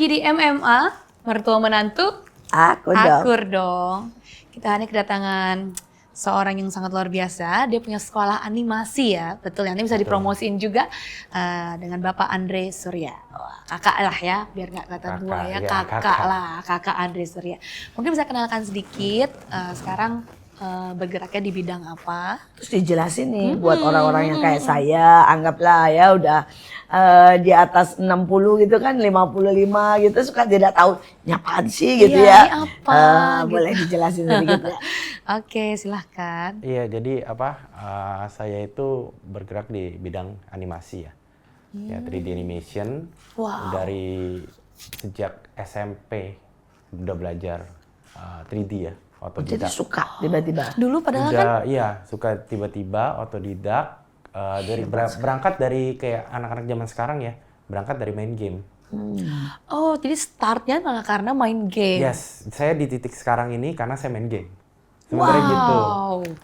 di MMA, mertua menantu, akur dong. Kita hari ini kedatangan seorang yang sangat luar biasa. Dia punya sekolah animasi ya, betul. Nanti bisa dipromosiin juga dengan Bapak Andre Surya. Wah, kakak lah ya, biar nggak kata tua ya, kakak Andre Surya. Mungkin bisa kenalkan sedikit sekarang bergeraknya di bidang apa? Terus dijelasin nih buat orang-orang yang kayak saya, anggaplah ya udah di atas 60 gitu kan, 55 gitu, suka tidak tahu nyapaan sih gitu Iya, ya. ini apa? Boleh dijelasin sedikit ya. Oke, silahkan. Iya, jadi saya itu bergerak di bidang animasi ya. Ya, 3D animation. Wow. Dari sejak SMP udah belajar 3D ya, Jadi otodidak. suka tiba-tiba. Dulu padahal kan Iya, suka tiba-tiba otodidak. Berangkat dari kayak anak-anak zaman sekarang ya, berangkat dari main game. oh, jadi startnya malah karena main game. Yes, saya di titik sekarang ini karena saya main game. Sebenarnya gitu.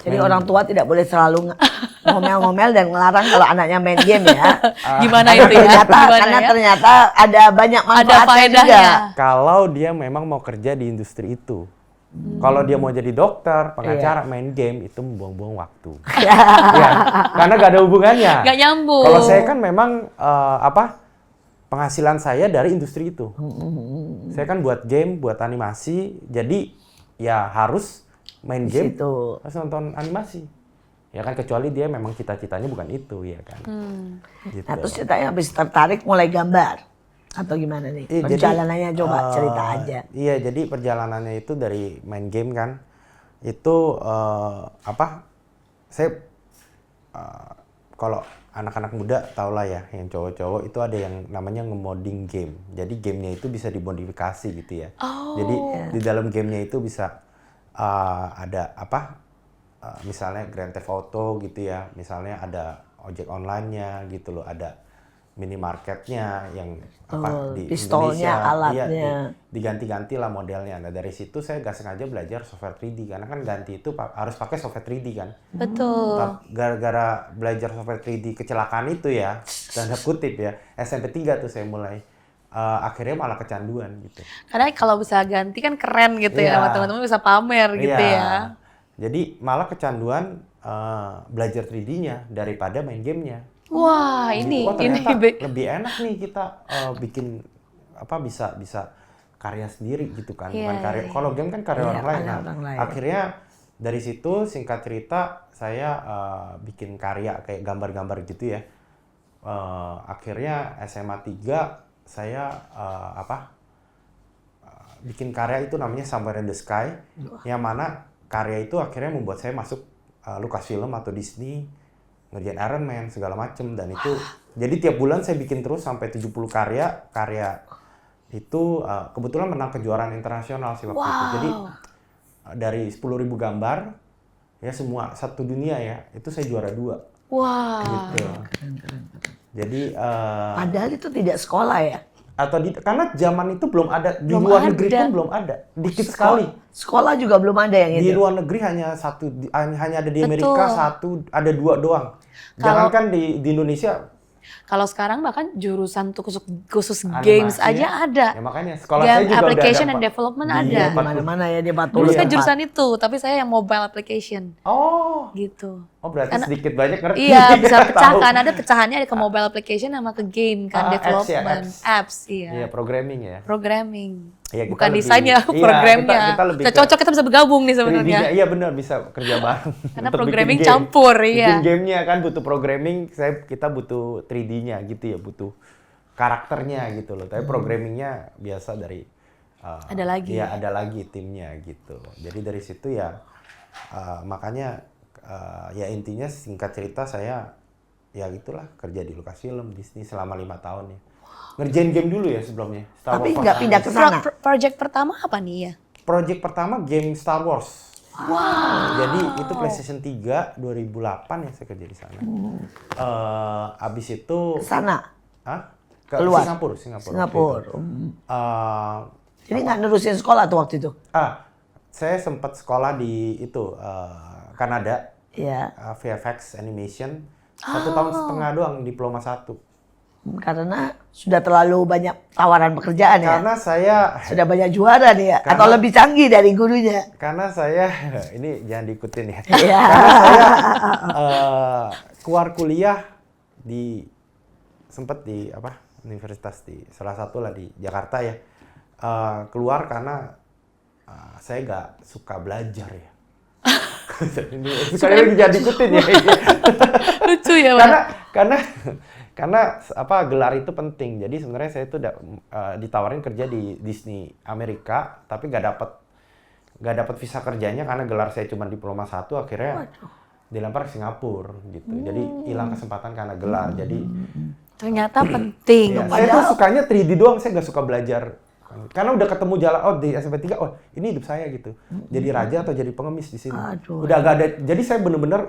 Jadi orang tua tidak boleh selalu ngomel-ngomel dan ngelarang kalau anaknya main game ya. Gimana itu ya? Karena ternyata ada banyak manfaatnya juga. Kalau dia memang mau kerja di industri itu. Kalau dia mau jadi dokter, pengacara, main game, itu membuang-buang waktu. Ya, karena gak ada hubungannya. Gak nyambung. Kalau saya kan memang penghasilan saya dari industri itu. Saya kan buat game, buat animasi, jadi ya harus main game, harus nonton animasi. Ya kan, kecuali dia memang cita-citanya bukan itu, ya kan. Gitu. Nah, terus ceritanya habis tertarik mulai gambar. Atau gimana nih? Perjalanannya coba cerita aja. Iya, jadi perjalanannya itu dari main game kan. Itu saya kalau anak-anak muda tau lah ya, yang cowok-cowok itu ada yang namanya nge-modding game. Jadi gamenya itu bisa dimodifikasi gitu ya. Jadi di dalam gamenya itu bisa ada misalnya Grand Theft Auto gitu ya. Misalnya ada ojek online-nya gitu loh, ada minimarketnya yang di pistolnya, Indonesia, alatnya. iya, diganti-ganti lah modelnya. Nah dari situ saya gak sengaja belajar software 3D karena kan ganti itu harus pakai software 3D kan. Betul. Gara-gara belajar software 3D kecelakaan itu ya, tanda kutip ya, SMP 3 tuh saya mulai akhirnya malah kecanduan gitu. Karena kalau bisa ganti kan keren gitu ya, sama teman-teman bisa pamer gitu ya. Jadi malah kecanduan belajar 3D-nya daripada main gamenya. Wah, ini lebih enak nih kita bikin bisa karya sendiri gitu kan. Bukan karya. Kalau game kan karya orang lain. Akhirnya dari situ singkat cerita saya bikin karya kayak gambar-gambar gitu ya. Akhirnya SMA 3 saya bikin karya itu namanya Somewhere in the Sky, yang mana karya itu akhirnya membuat saya masuk Lucasfilm atau Disney, ngerjain Iron Man segala macem, dan itu jadi tiap bulan saya bikin terus sampai 70 karya itu kebetulan menang kejuaraan internasional sih waktu itu. Jadi dari 10.000 gambar ya, semua satu dunia ya, itu saya juara 2. Wah. Gitu. Jadi padahal itu tidak sekolah ya? Karena zaman itu belum ada, di luar negeri pun belum ada, dikit sekali. Sekolah juga belum ada yang itu. Di luar negeri hanya ada di Amerika ada 2 doang. Jangankan di Indonesia. Kalau sekarang bahkan jurusan khusus games aja ada. Ya makanya sekolah saya juga application udah ada, and development ada. Di mana-mana ya dia Dulu saya jurusan itu, tapi saya yang mobile application. Oh. Gitu. Oh, berarti sedikit banyak ngerti. Iya, bisa pecahkan. Ada pecahannya, ada ke mobile application sama ke game kan, development. Apps, iya. Iya, programming ya. Programming. Ya, bukan desainnya, programnya. Kita cocok, kita bisa bergabung nih sebenarnya. Iya benar, bisa kerja bareng. Karena programming campur, iya. Bikin gamenya kan butuh programming, kita butuh 3D-nya gitu ya, butuh karakternya gitu loh. Tapi programmingnya biasa dari ada lagi. Iya, ada lagi timnya gitu. Jadi dari situ ya makanya ya intinya singkat cerita saya ya gitulah kerja di Lucasfilm, Disney selama 5 tahun ya. Ngerjain game dulu ya sebelumnya. Tapi nggak pindah ke sana. Project pertama apa nih ya? Project pertama game Star Wars. Wow. Jadi itu PlayStation 3 2008 ya saya kerja di sana. Abis itu ke sana. Ke luar. Singapura. Jadi nggak nerusin sekolah tuh waktu itu? Saya sempat sekolah di itu Kanada. Iya. VFX Animation. 1,5 tahun doang, diploma 1. Karena sudah terlalu banyak tawaran pekerjaan ya. Karena saya Sudah banyak juara nih ya. Atau Karena- lebih canggih dari gurunya. karena saya ini jangan diikutin ya. Iya. Karena saya keluar kuliah sempat di universitas di salah satu lah di Jakarta ya. Keluar karena saya nggak suka belajar ya. Sekali lagi jangan diikutin ya. Lucu ya, Karena gelar itu penting. Jadi sebenarnya saya itu ditawarin kerja di Disney Amerika, tapi nggak dapat visa kerjanya karena gelar saya cuma diploma 1, akhirnya dilempar ke Singapura gitu. Jadi hilang kesempatan karena gelar. Jadi ternyata penting. ya, saya tuh sukanya 3D doang, saya nggak suka belajar. Karena udah ketemu jalan, di SMP 3, ini hidup saya gitu. Jadi raja atau jadi pengemis di sini. Udah gak ada, jadi saya bener-bener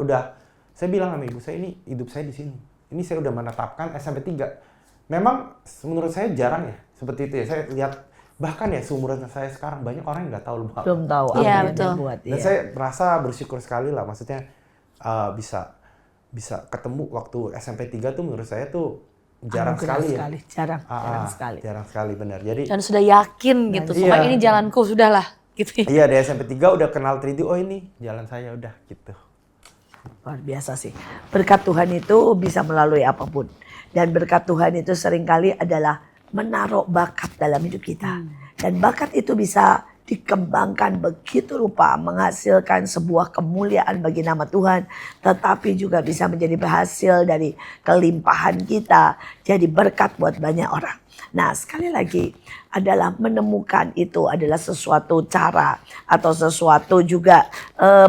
saya bilang sama ibu saya, ini hidup saya di sini. Ini saya udah menetapkan SMP 3. Memang menurut saya jarang ya, seperti itu ya. Saya lihat, bahkan ya seumuran saya sekarang, banyak orang yang nggak tahu lebih. Belum tahu apa Iya, yang betul. dia buat. Dan Iya. saya merasa bersyukur sekali lah, maksudnya bisa ketemu waktu SMP 3 tuh menurut saya tuh jarang Anugerah sekali ya. Jarang sekali. Jarang sekali, benar. Jadi Dan sudah yakin gitu, Iya. pokoknya ini jalanku, sudahlah gitu ya. iya, di SMP 3 udah kenal 3D, ini jalan saya udah gitu. Luar biasa sih. Berkat Tuhan itu bisa melalui apapun. Dan berkat Tuhan itu seringkali adalah menaruh bakat dalam hidup kita. Dan bakat itu bisa dikembangkan begitu rupa, menghasilkan sebuah kemuliaan bagi nama Tuhan, tetapi juga bisa menjadi hasil dari kelimpahan kita, jadi berkat buat banyak orang. Nah, sekali lagi adalah menemukan itu adalah sesuatu cara atau sesuatu juga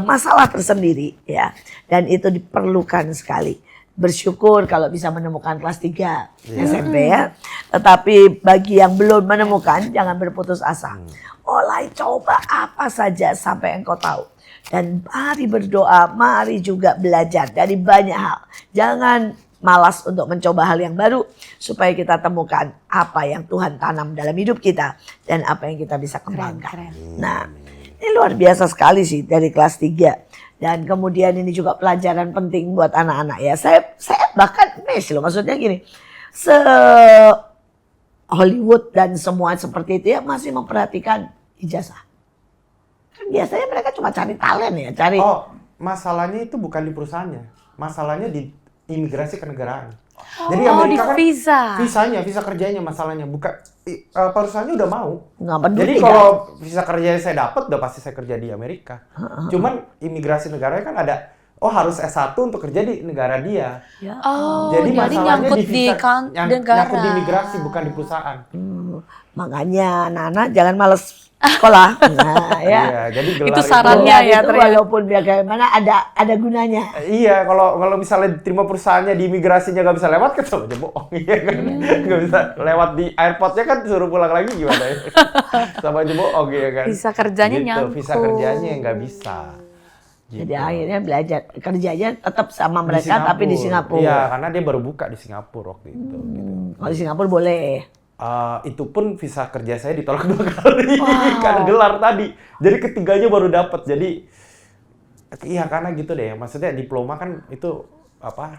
masalah tersendiri ya, dan itu diperlukan sekali. Bersyukur kalau bisa menemukan kelas 3 SMP ya. Tetapi bagi yang belum menemukan, jangan berputus asa. Mulai coba apa saja sampai engkau tahu. Dan mari berdoa, mari juga belajar dari banyak hal. Jangan malas untuk mencoba hal yang baru supaya kita temukan apa yang Tuhan tanam dalam hidup kita dan apa yang kita bisa kembangkan. Keren. Nah, ini luar biasa sekali sih dari kelas 3. Dan kemudian ini juga pelajaran penting buat anak-anak ya. Saya bahkan mes loh, maksudnya gini. Hollywood dan semua seperti itu ya masih memperhatikan ijazah. Kan biasanya mereka cuma cari talent ya, cari. Masalahnya itu bukan di perusahaannya. Masalahnya di imigrasi kenegaraan. Jadi di Amerika kan visa. visa kerjanya masalahnya, bukan perusahaannya udah mau. Nggak peduli Jadi kan? kalau visa kerja saya dapat, udah pasti saya kerja di Amerika. Cuman imigrasi negaranya kan ada, harus S1 untuk kerja di negara dia. Ya. Jadi masalahnya nyangkut di visa, negara. nyangkut di imigrasi bukan di perusahaan. Makanya anak-anak jangan males sekolah. Nah, ya. Iya, jadi gelar Itu sarannya ya, Itu ternyata. walaupun bagaimana ada gunanya. Iya, kalau misalnya diterima perusahaannya di imigrasinya nggak bisa lewat, kan sama aja bohong, iya kan? Nggak bisa lewat di airportnya kan suruh pulang lagi gimana ya? Sama aja bohong, iya kan? Visa kerjanya gitu, nyangkut. visa kerjanya nggak bisa. Jadi Gitu. akhirnya belajar kerjanya tetap sama Di mereka tapi di Singapura. Iya, karena dia baru buka di Singapura waktu itu. Gitu. Kalau di Singapura boleh. Itu pun visa kerja saya ditolak 2 kali karena gelar tadi. Jadi ketiganya baru dapat. Jadi iya karena gitu deh. Maksudnya diploma kan itu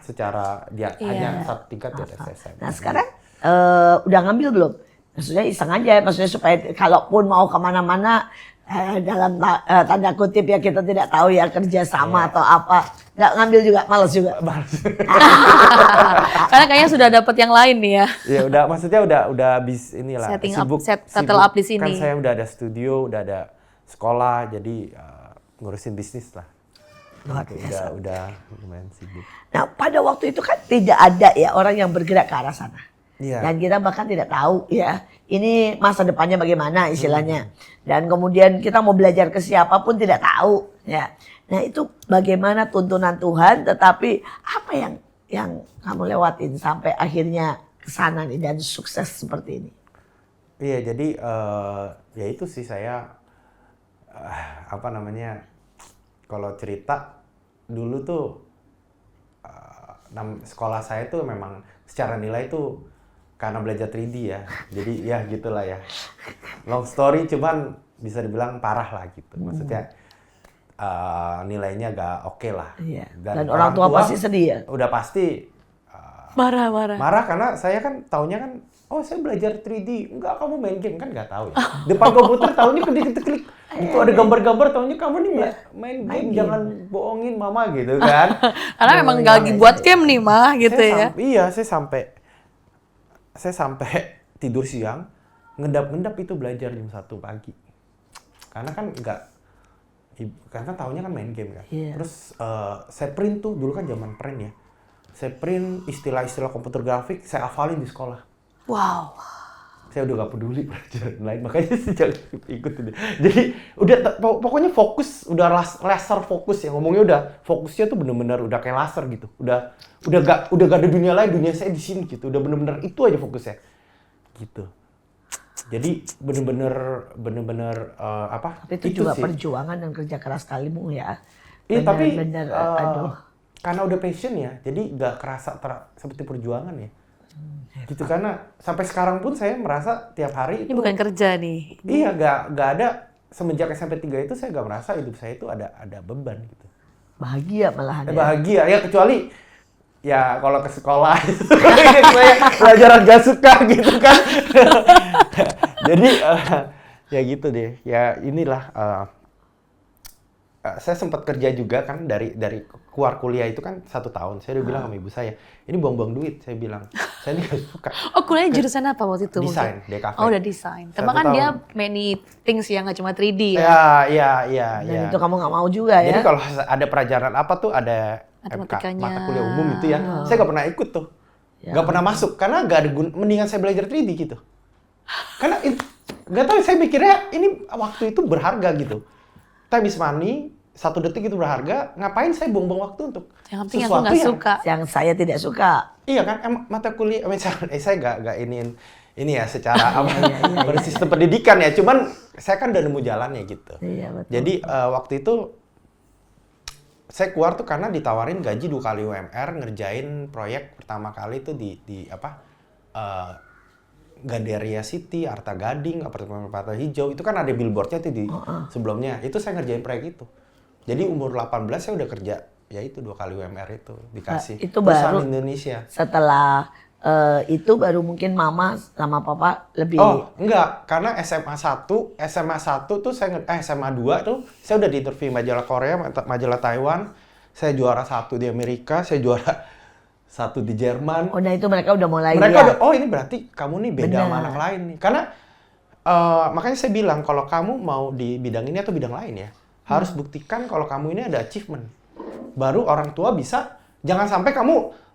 secara dia hanya satu tingkat di atas SMA. Nah sekarang udah ngambil belum? Maksudnya iseng aja, maksudnya supaya kalaupun mau kemana-mana dalam tanda kutip ya kita tidak tahu ya kerja sama atau apa. Nggak ngambil juga, males juga. Karena kayaknya sudah dapat yang lain nih ya. Ya udah, maksudnya udah inilah settle up di sini. Kan saya udah ada studio, udah ada sekolah, jadi ngurusin bisnis lah. Luar Gitu, biasa. udah lumayan sibuk. Nah pada waktu itu kan tidak ada ya orang yang bergerak ke arah sana. Iya. Dan kita bahkan tidak tahu ya ini masa depannya bagaimana istilahnya. Dan kemudian kita mau belajar ke siapapun tidak tahu ya. Nah itu bagaimana tuntunan Tuhan, tetapi apa yang kamu lewatin sampai akhirnya ke sana nih dan sukses seperti ini? Iya, jadi ya itu sih saya kalau cerita dulu tuh sekolah saya tuh memang secara nilai tuh karena belajar 3D ya. Jadi ya gitulah ya. Long story cuman bisa dibilang parah lah gitu. Maksudnya nilainya agak oke lah. Iya. Dan orang tua pasti sedih ya? Udah pasti Marah-marah. Marah karena saya kan taunya kan, oh saya belajar 3D. Enggak, kamu main game kan nggak tahu ya. Depan komputer taunya klik-klik. Itu ada gambar-gambar taunya kamu nih main game, jangan bohongin mama gitu kan. Karena memang nggak lagi buat game nih mah gitu ya. Iya, saya sampai tidur siang, ngendap-ngendap itu belajar jam 1 pagi. Karena kan karena taunya kan main game kan. Iya. Terus saya print tuh, dulu kan zaman print ya. Saya print istilah-istilah komputer grafik, saya hafalin di sekolah. Wow. Saya udah gak peduli pelajaran lain, makanya sejak ikut ini. Jadi udah pokoknya fokus, udah laser fokus ya, ngomongnya udah fokusnya tuh bener-bener udah kayak laser gitu. Udah gak ada dunia lain, dunia saya di sini gitu. Udah bener-bener itu aja fokusnya. Gitu. Jadi bener-bener Tapi itu juga perjuangan dan kerja keras kalimu ya. Iya, tapi Bener-bener, aduh. karena udah passion ya, jadi nggak kerasa seperti perjuangan ya. Gitu, karena sampai sekarang pun saya merasa tiap hari Ini bukan kerja nih. Iya, nggak ada, semenjak SMP 3 itu saya nggak merasa hidup saya itu ada beban gitu. Bahagia malahan ya. Bahagia ya, kecuali ya kalau ke sekolah itu saya pelajaran gak suka gitu kan. Jadi ya gitu deh. Ya inilah saya sempat kerja juga kan dari keluar kuliah itu kan 1 tahun. Saya udah bilang sama ibu saya, ini buang-buang duit. Saya bilang, saya ini gak suka. Oh, kuliahnya jurusan apa waktu itu? Desain, mungkin? DKV. Oh, udah desain. Tapi kan dia many things ya, nggak cuma 3D ya. Iya. Dan itu kamu nggak mau juga ya. Jadi kalau ada pelajaran apa tuh, ada Matematikanya. mata kuliah umum itu ya, saya nggak pernah ikut tuh. Nggak pernah masuk, karena nggak ada mendingan saya belajar 3D gitu. Karena nggak tahu, saya mikirnya ini waktu itu berharga gitu. Time is money, 1 detik itu berharga, ngapain saya buang-buang waktu untuk Yang penting aku sesuatu nggak yang suka. Yang saya tidak suka. Iya kan, mata kuliah, saya nggak ini ya secara bersistem pendidikan ya, cuman saya kan udah nemu jalannya gitu. Iya, betul. Jadi waktu itu saya keluar tuh karena ditawarin gaji 2 kali UMR, ngerjain proyek pertama kali itu di Gandaria City, Arta Gading, apartemen Permata Hijau, itu kan ada billboardnya tuh di sebelumnya. Itu saya ngerjain proyek itu. Jadi umur 18 saya udah kerja, ya itu 2 kali UMR itu dikasih. Itu Perusahaan baru Indonesia. Setelah itu baru mungkin mama sama papa lebih. Oh, enggak, karena SMA 1 tuh SMA 2 tuh saya udah diinterview majalah Korea, majalah Taiwan. Saya juara 1 di Amerika, saya juara 1 di Jerman. Oh, nah itu mereka udah mulai Mereka ya. udah, oh ini berarti kamu nih beda sama Benar. anak lain nih. Karena makanya saya bilang kalau kamu mau di bidang ini atau bidang lain ya, harus buktikan kalau kamu ini ada achievement. Baru orang tua bisa, jangan sampai kamu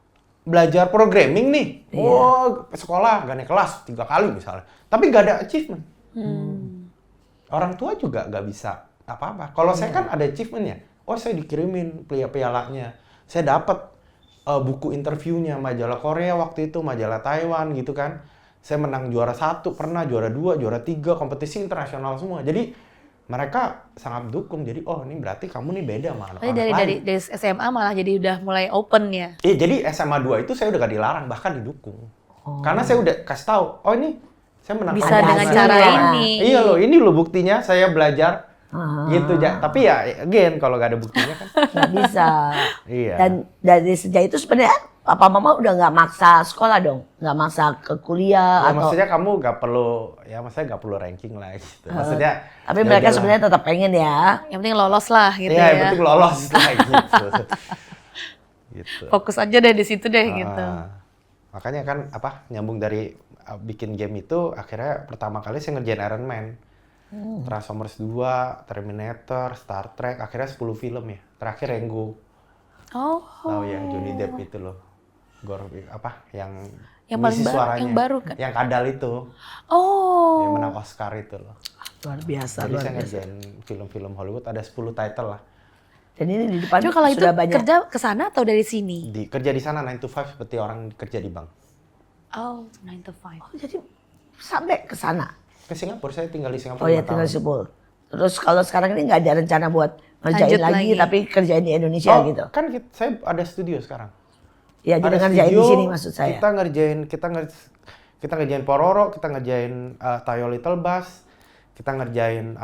belajar programming nih, sekolah gak naik kelas 3 kali misalnya, tapi gak ada achievement. Orang tua juga gak bisa apa-apa. Kalau saya kan ada achievementnya, oh saya dikirimin pialanya, saya dapat buku interviewnya majalah Korea waktu itu, majalah Taiwan gitu kan. Saya menang juara 1, pernah juara 2, juara 3, kompetisi internasional semua. Jadi mereka sangat dukung. Jadi oh ini berarti kamu nih beda sama anak-anak lain. Dari SMA malah jadi udah mulai open ya. Iya, jadi SMA 2 itu saya udah gak dilarang, bahkan didukung. Karena saya udah kasih tahu, oh ini saya menang Bisa Ada dengan hasilnya. cara ini. Iya loh, ini loh buktinya saya belajar gitu. Tapi ya again kalau gak ada buktinya kan. Nggak bisa. Iya. Dan dari sejak itu sebenarnya papa mama udah nggak maksa sekolah dong, nggak maksa ke kuliah Ya, atau. maksudnya kamu gak perlu, ya maksudnya gak perlu ranking lah gitu. Maksudnya. Tapi ya mereka udahlah. sebenarnya tetap pengen ya. Yang penting lolos lah gitu Iya, ya. yang penting lolos lah gitu. Gitu. Fokus aja deh di situ deh gitu. Makanya kan nyambung dari bikin game itu, akhirnya pertama kali saya ngerjain Iron Man. Transformers 2, Terminator, Star Trek, akhirnya 10 film ya. Terakhir Rango. Oh. Tahu yang Johnny Depp itu loh. Yang paling mengisi suaranya. yang baru kan? Yang kadal itu. Oh. Yang menang Oscar itu loh. Luar biasa, Jadi luar saya biasa. ngerjain film-film Hollywood, ada 10 title lah. Dan ini di depan Cuma kalau itu sudah banyak. kerja ke sana atau dari sini? Kerja di sana 9 to 5 seperti orang kerja di bank. Oh, 9 to 5. Oh, jadi sampai ke sana. Ke Singapura, saya tinggal di Singapura Oh ya 5 tinggal tahun. Sepul. Terus kalau sekarang ini nggak ada rencana buat ngerjain Lanjut lagi, lagi. tapi kerjain di Indonesia Oh, gitu. kan saya ada studio sekarang. Ya jadi Ada ngerjain di studio, sini maksud saya. Kita ngerjain Pororo, kita ngerjain Tayo Little Bass, kita ngerjain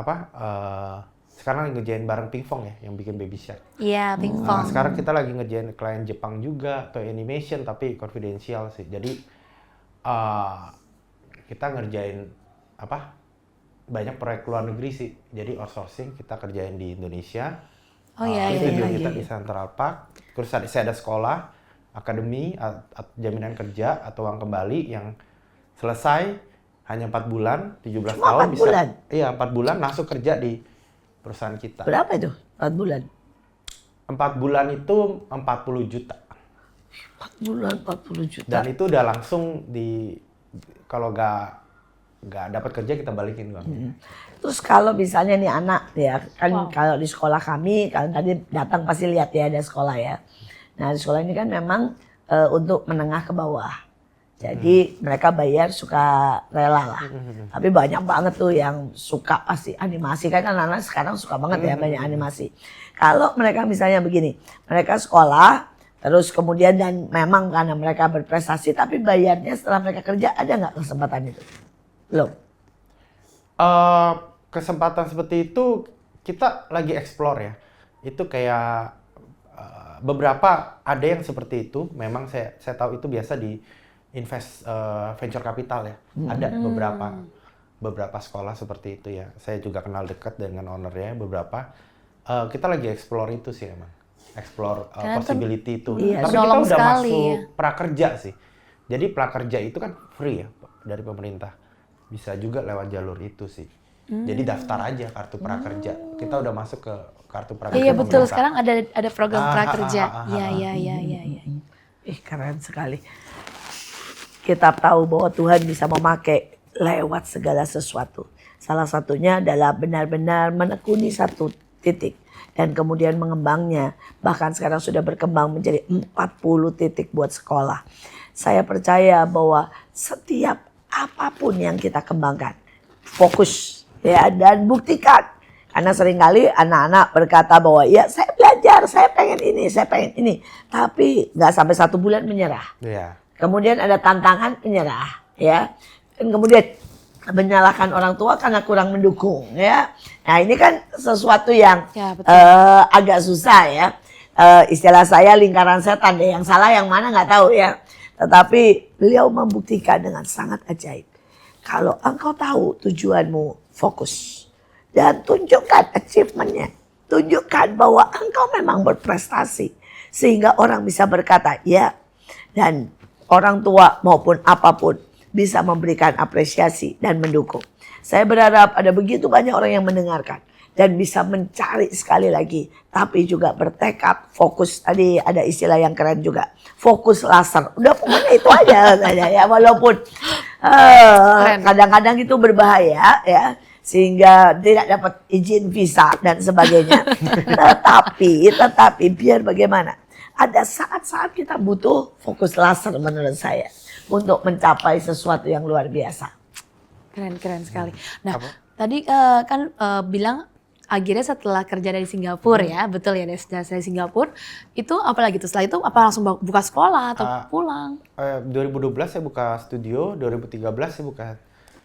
sekarang lagi ngerjain bareng Pinkfong ya, yang bikin Baby Shark. Iya, Pinkfong. Sekarang kita lagi ngerjain klien Jepang juga, toy animation tapi confidential sih. Jadi kita ngerjain banyak proyek luar negeri sih. Jadi outsourcing kita kerjain di Indonesia. Studio kita di Central Park. Terus saya ada sekolah, akademi, jaminan kerja atau uang kembali yang selesai hanya 4 bulan, 17 Cuma tahun 4 bisa. bulan? Iya, 4 bulan langsung kerja di perusahaan kita. Berapa itu 4 bulan? 4 bulan itu 40 juta. 4 bulan 40 juta. Dan itu udah langsung kalau nggak dapat kerja kita balikin uangnya. Terus kalau misalnya nih anak ya kan kalau di sekolah kami, kalian tadi datang pasti lihat ya ada sekolah ya. Nah di sekolah ini kan memang untuk menengah ke bawah. Jadi mereka bayar suka rela lah. Tapi banyak banget tuh yang suka pasti animasi. Kan anak-anak sekarang suka banget ya banyak animasi. Kalau mereka misalnya begini, mereka sekolah terus kemudian dan memang karena mereka berprestasi tapi bayarnya setelah mereka kerja ada nggak kesempatan itu? Belum. Kesempatan seperti itu kita lagi explore ya. Itu kayak beberapa ada yang seperti itu. Memang saya tahu itu biasa di venture capital ya. Ada beberapa sekolah seperti itu ya. Saya juga kenal dekat dengan ownernya beberapa. Kita lagi explore itu sih emang. Explore possibility itu. Iya, tapi kita udah sekali, masuk ya. prakerja sih. Jadi prakerja itu kan free ya dari pemerintah. Bisa juga lewat jalur itu sih. Jadi daftar aja kartu prakerja. Kita udah masuk ke kartu prakerja. Iya betul, pemerintah. sekarang ada program prakerja. Iya. Keren sekali. Kita tahu bahwa Tuhan bisa memakai lewat segala sesuatu. Salah satunya adalah benar-benar menekuni satu titik dan kemudian mengembangnya. Bahkan sekarang sudah berkembang menjadi 40 titik buat sekolah. Saya percaya bahwa setiap apapun yang kita kembangkan, fokus ya dan buktikan. Karena seringkali anak-anak berkata bahwa ya saya belajar, saya pengen ini, saya pengen ini. Tapi nggak sampai 1 bulan menyerah. Iya. Kemudian ada tantangan menyerah, ya. Dan kemudian menyalahkan orang tua karena kurang mendukung, ya. Nah ini kan sesuatu yang agak susah ya. Istilah saya lingkaran setan deh, yang salah yang mana nggak tahu ya. Tetapi beliau membuktikan dengan sangat ajaib. Kalau engkau tahu tujuanmu, fokus. Dan tunjukkan achievementnya. Tunjukkan bahwa engkau memang berprestasi. Sehingga orang bisa berkata, ya. Dan orang tua maupun apapun bisa memberikan apresiasi dan mendukung. Saya berharap ada begitu banyak orang yang mendengarkan. Dan bisa mencari sekali lagi. Tapi juga bertekad, fokus. Tadi ada istilah yang keren juga. Fokus laser. Udah pokoknya itu aja. Ya, walaupun kadang-kadang itu berbahaya ya. Sehingga tidak dapat izin visa dan sebagainya. Tetapi biar bagaimana. Ada saat-saat kita butuh fokus laser menurut saya. Untuk mencapai sesuatu yang luar biasa. Keren sekali. Nah tadi kan bilang akhirnya setelah kerja dari Singapura ya, betul ya dari Singapura, itu apalagi tuh setelah itu apa langsung buka sekolah atau pulang? 2012 saya buka studio, 2013 saya buka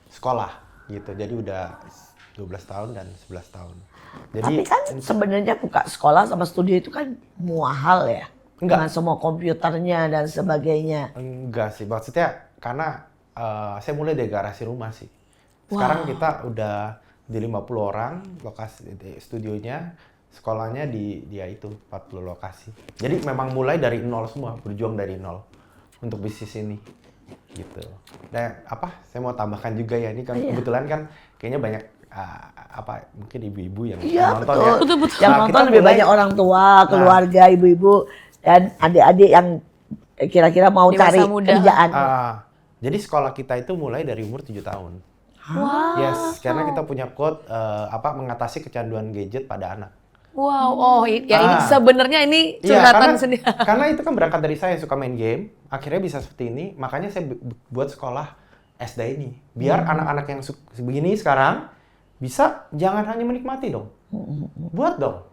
sekolah gitu. Jadi udah 12 tahun dan 11 tahun. Jadi, tapi kan sebenarnya buka sekolah sama studio itu kan mahal ya? Dengan semua komputernya dan sebagainya. Enggak sih, maksudnya karena saya mulai dari garasi rumah sih. Sekarang kita udah di 50 orang lokasi studionya, sekolahnya di dia itu 40 lokasi. Jadi memang mulai dari nol semua, berjuang dari nol untuk bisnis ini gitu. Dan saya mau tambahkan juga ya, ini kan kebetulan kan kayaknya banyak mungkin ibu-ibu yang nonton ya. Betul. Yang nonton lebih banyak orang tua, keluarga, ibu-ibu dan adik-adik yang kira-kira mau cari kerjaan. Jadi sekolah kita itu mulai dari umur 7 tahun. Wow. Yes, karena kita punya quote mengatasi kecanduan gadget pada anak. Wow, ini sebenarnya ini curhatan sendiri. Karena itu kan berangkat dari saya suka main game, akhirnya bisa seperti ini, makanya saya buat sekolah SD ini. Biar anak-anak yang begini sekarang bisa jangan hanya menikmati dong. Buat dong.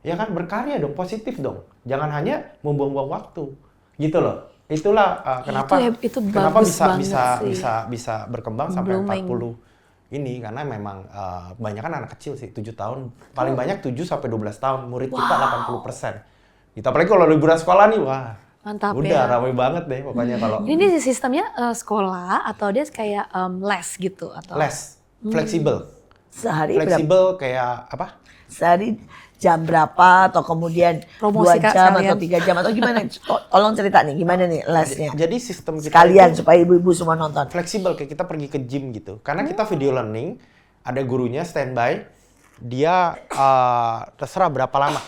Ya kan berkarya dong, positif dong. Jangan hanya membuang-buang waktu. Gitu loh. Itulah kenapa itu kenapa bagus bisa berkembang sampai 40 ini karena memang banyak kan anak kecil sih 7 tahun, paling banyak 7 sampai 12 tahun, murid kita 80%. Gitu, apalagi kalau liburan sekolah nih, wah. Mantap udah ya. ramai banget deh pokoknya kalau. Ini sistemnya sekolah atau dia kayak les gitu atau? Les, fleksibel. Sehari berapa? Fleksibel kayak apa? Sehari jam berapa atau kemudian 2 Promosi, Kak, jam sekalian. atau 3 jam atau gimana? Tolong cerita nih gimana nih lesnya. Jadi sistem kita Sekalian itu supaya ibu-ibu semua nonton. fleksibel kayak kita pergi ke gym gitu. Karena kita video learning, ada gurunya standby, dia terserah berapa lama.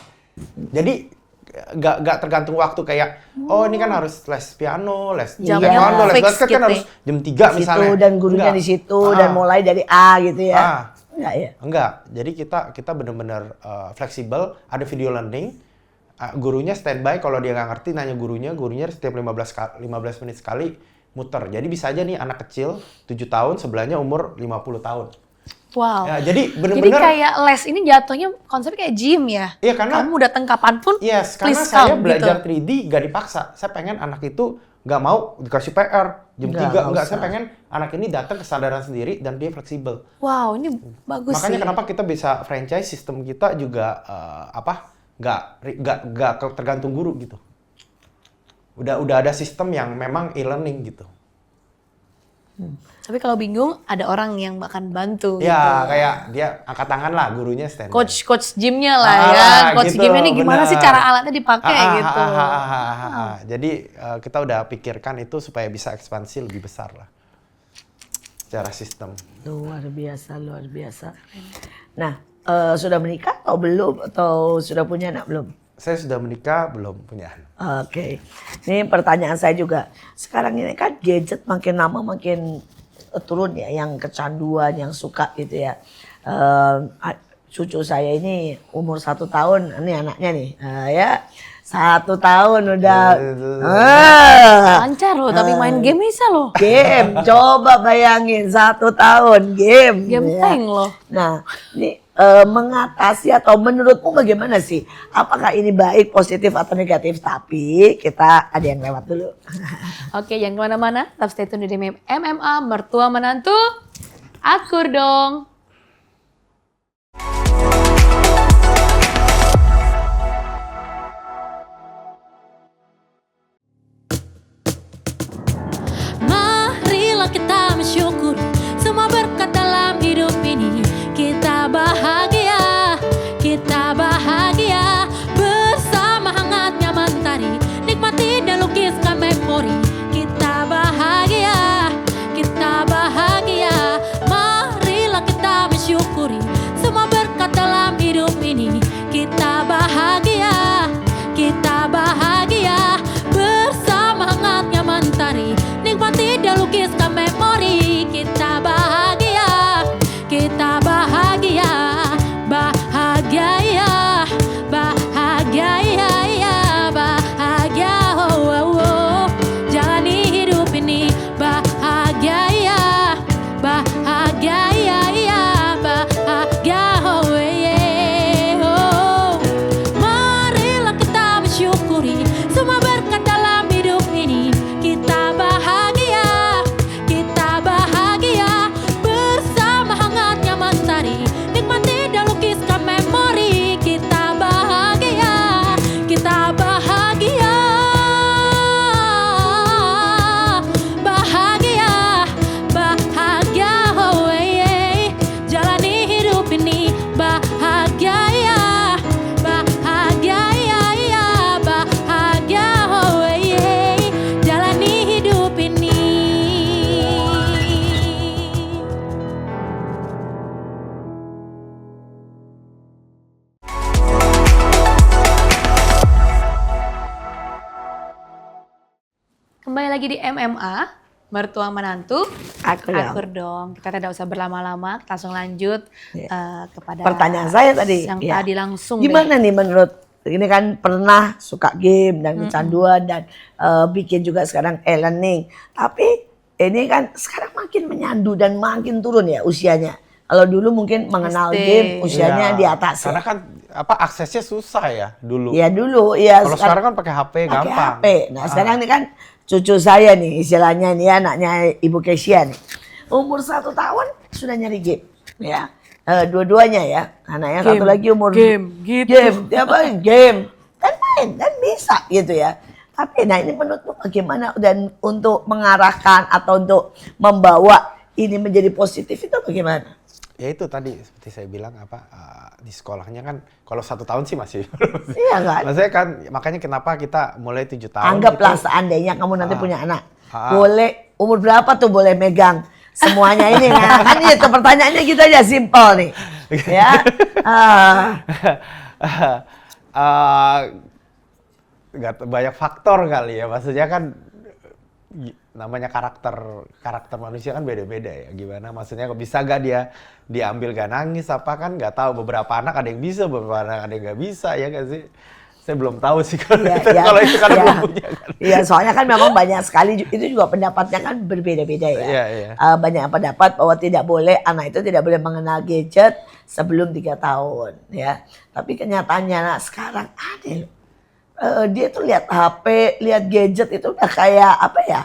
Jadi nggak tergantung waktu kayak oh ini kan harus les piano, les Jamnya taekwondo, les fix basket kan gitu harus jam 3 Di misalnya. situ dan gurunya Enggak. di situ dan mulai dari A gitu ya. Enggak ya? Enggak. Jadi kita benar-benar fleksibel, ada video learning. Gurunya standby kalau dia nggak ngerti nanya gurunya setiap 15 menit sekali muter. Jadi bisa aja nih anak kecil 7 tahun sebelahnya umur 50 tahun. Wow. Ya, jadi Jadi benar-benar kayak les ini jatuhnya konsepnya kayak gym ya? Iya, karena kamu datang kapanpun, yes, karena please saya come, belajar gitu. 3D gak dipaksa. Saya pengen anak itu nggak mau dikasih PR jam 3. Enggak, saya pengen anak ini datang kesadaran sendiri dan dia fleksibel. Wow, ini bagus Makanya sih. kenapa kita bisa franchise, sistem kita juga nggak tergantung guru gitu. Udah ada sistem yang memang e-learning gitu. Tapi kalau bingung, ada orang yang akan bantu. Ya gitu. kayak dia angkat tangan lah, gurunya stand. Coach gymnya lah ya. Coach gitu, gymnya ini gimana bener. sih cara alatnya dipakai gitu. Jadi kita udah pikirkan itu supaya bisa ekspansi lebih besar lah. Secara sistem. Luar biasa, luar biasa. Nah, sudah menikah atau belum? Atau sudah punya anak belum? Saya sudah menikah, belum punya anak. Oke. Ini pertanyaan saya juga. Sekarang ini kan gadget makin lama makin turun ya, yang kecanduan, yang suka gitu ya. Cucu saya ini umur 1 tahun, ini anaknya nih, ya 1 tahun udah. Lancar loh, tapi main game bisa loh. Game, coba bayangin 1 tahun game. Game ya. tank loh. Nah, ini mengatasi atau menurutmu bagaimana sih? Apakah ini baik, positif atau negatif? Tapi kita ada yang lewat dulu. Oke, jangan kemana-mana. Tetap stay tune di MMA Mertua Menantu. Akur dong. Marilah kita mensyukuri semua berkat dalam hidup ini. Kita bahagia bersama hangatnya mentari. Nikmati dan lukiskan memori. Kita bahagia. Marilah kita mensyukuri semua berkat dalam hidup ini. Kita bahagia bersama hangatnya mentari. Nikmati dan lukiskan memori. Kita bahagia, bahagia ya, oh, oh, oh. Jalani hidup ini bahagia ya, oh, yeah, oh. Marilah kita mensyukuri semua berkat dalam hidup ini. Kita bahagia bersama hangatnya mentari. Nikmati dan lukiskan memori. Kita bahagia, oh, yeah. Jalani hidup ini bahagia ya, oh, yeah. Jalani hidup ini. Kembali lagi di MMA Mertua Menantu. Akur dong. Akur dong. Kita tidak usah berlama-lama, kita langsung lanjut kepada Pertanyaan saya tadi. yang ya. tadi langsung. Gimana nih menurut, ini kan pernah suka game dan kecanduan dan bikin juga sekarang e-learning. Tapi ini kan sekarang makin menyandu dan makin turun ya usianya. Kalau dulu mungkin mengenal SD. game usianya Iya, di atas karena ya. kan aksesnya susah ya dulu. Ya dulu ya. Kalau sekarang kan pakai HP pakai gampang. HP. Nah sekarang ini kan cucu saya nih istilahnya nih anaknya Ibu Kesia nih. Umur 1 tahun sudah nyari game, ya. Dua-duanya ya. Anaknya Game, satu lagi umur game, gitu. dia main game dan bisa gitu ya. Tapi nah ini menurutmu bagaimana dan untuk mengarahkan atau untuk membawa ini menjadi positif itu bagaimana? Ya itu tadi seperti saya bilang di sekolahnya kan kalau 1 tahun sih masih. Iya kan? Maksudnya kan makanya kenapa kita mulai 7 tahun. Anggaplah seandainya kamu nanti punya anak, Ah. boleh umur berapa tuh boleh megang semuanya ini? Nah, kan itu pertanyaannya gitu aja simpel nih, ya. Banyak faktor kali ya, maksudnya kan namanya karakter manusia kan beda-beda ya, gimana maksudnya bisa gak dia diambil gak nangis apa kan nggak tahu, beberapa anak ada yang bisa, beberapa anak ada yang nggak bisa ya kan sih. Saya belum tahu sih kalau itu kan belum punya kan. Iya, soalnya kan memang banyak sekali itu juga pendapatnya kan berbeda-beda ya. Iya. Banyak pendapat bahwa tidak boleh anak itu tidak boleh mengenal gadget sebelum 3 tahun ya. Tapi kenyataannya nah, sekarang ada dia tuh lihat HP, lihat gadget itu udah kayak apa ya?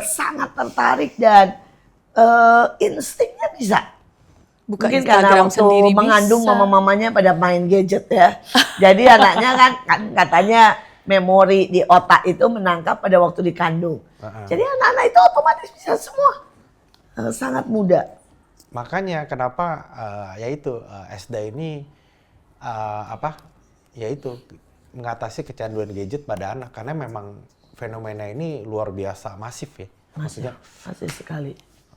Sangat tertarik dan instingnya bisa. Buka Mungkin karena Instagram waktu sendiri mengandung bisa. mama-mamanya pada main gadget ya. Jadi anaknya kan katanya memori di otak itu menangkap pada waktu dikandung. Jadi anak-anak itu otomatis bisa semua. Sangat mudah. Makanya kenapa yaitu SD ini yaitu mengatasi kecanduan gadget pada anak, karena memang fenomena ini luar biasa masif ya. Maksudnya Masih sekali.